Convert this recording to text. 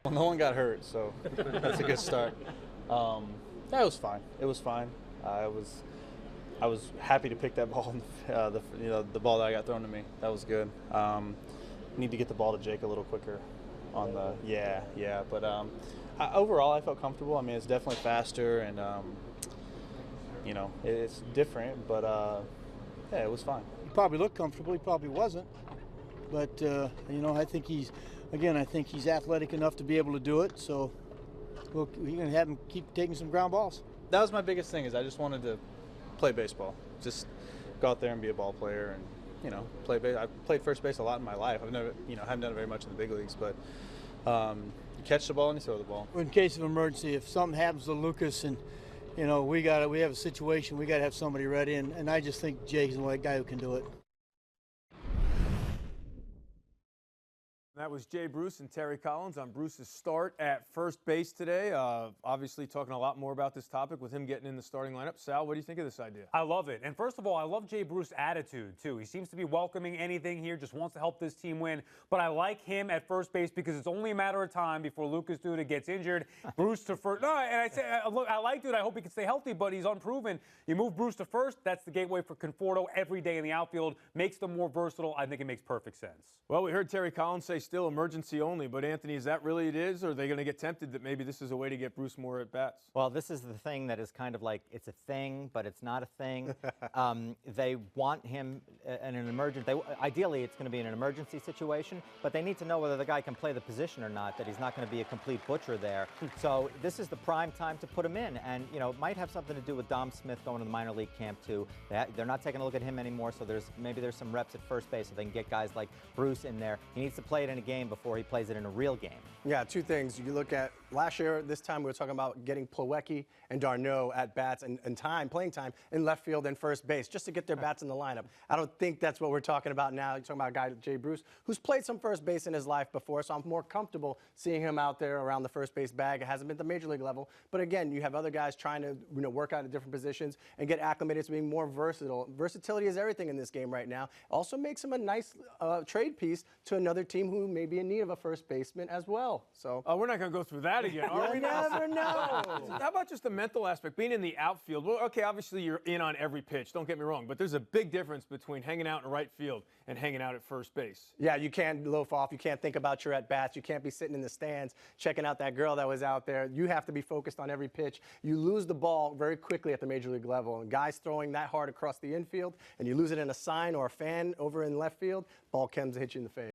Well, no one got hurt, so that's a good start. Yeah, it was fine. It was fine. I was happy to pick that ball, the ball that I got thrown to me. That was good. Need to get the ball to Jake a little quicker on the yeah. But overall, I felt comfortable. I mean, it's definitely faster and it's different, but yeah, it was fine. He probably looked comfortable. He probably wasn't. But I think he's athletic enough to be able to do it. So we're going to have him keep taking some ground balls. That was my biggest thing. Is I just wanted to play baseball. Just go out there and be a ball player, and play base. I played first base a lot in my life. I've never, haven't done it very much in the big leagues, but you catch the ball and you throw the ball. In case of emergency, if something happens to Lucas and we have a situation, we got to have somebody ready, and I just think Jake's the guy who can do it. That was Jay Bruce and Terry Collins on Bruce's start at first base today. Obviously talking a lot more about this topic with him getting in the starting lineup. Sal, what do you think of this idea? I love it. And first of all, I love Jay Bruce's attitude, too. He seems to be welcoming anything here, just wants to help this team win. But I like him at first base because it's only a matter of time before Lucas Duda gets injured. Bruce to first. No, and I say, look, I like Duda. I hope he can stay healthy, but he's unproven. You move Bruce to first, that's the gateway for Conforto every day in the outfield. Makes them more versatile. I think it makes perfect sense. Well, we heard Terry Collins say still emergency only, but Anthony, is that really it is, or are they going to get tempted that maybe this is a way to get Bruce more at bats? Well, this is the thing that is kind of like it's a thing, but it's not a thing. They want him in an emergency. Ideally, it's going to be in an emergency situation, but they need to know whether the guy can play the position or not, that he's not going to be a complete butcher there. So this is the prime time to put him in, and it might have something to do with Dom Smith going to the minor league camp too. They're not taking a look at him anymore, so maybe there's some reps at first base so they can get guys like Bruce in there. He needs to play it in a game before he plays it in a real game. Yeah, two things. You look at last year, this time we were talking about getting Plawecki and Darno at bats and playing time in left field and first base, just to get their bats in the lineup. I don't think that's what we're talking about now. You're talking about a guy like Jay Bruce, who's played some first base in his life before, so I'm more comfortable seeing him out there around the first base bag. It hasn't been at the major league level, but again, you have other guys trying to work out at different positions and get acclimated to being more versatile. Versatility is everything in this game right now. Also makes him a nice trade piece to another team who may be in need of a first baseman as well. So we're not going to go through that again, are we? You never know. How about just the mental aspect, being in the outfield? Well, okay, obviously you're in on every pitch, don't get me wrong, but there's a big difference between hanging out in right field and hanging out at first base. Yeah, you can't loaf off. You can't think about your at-bats. You can't be sitting in the stands checking out that girl that was out there. You have to be focused on every pitch. You lose the ball very quickly at the major league level. And guys throwing that hard across the infield, and you lose it in a sign or a fan over in left field, ball comes to hit you in the face.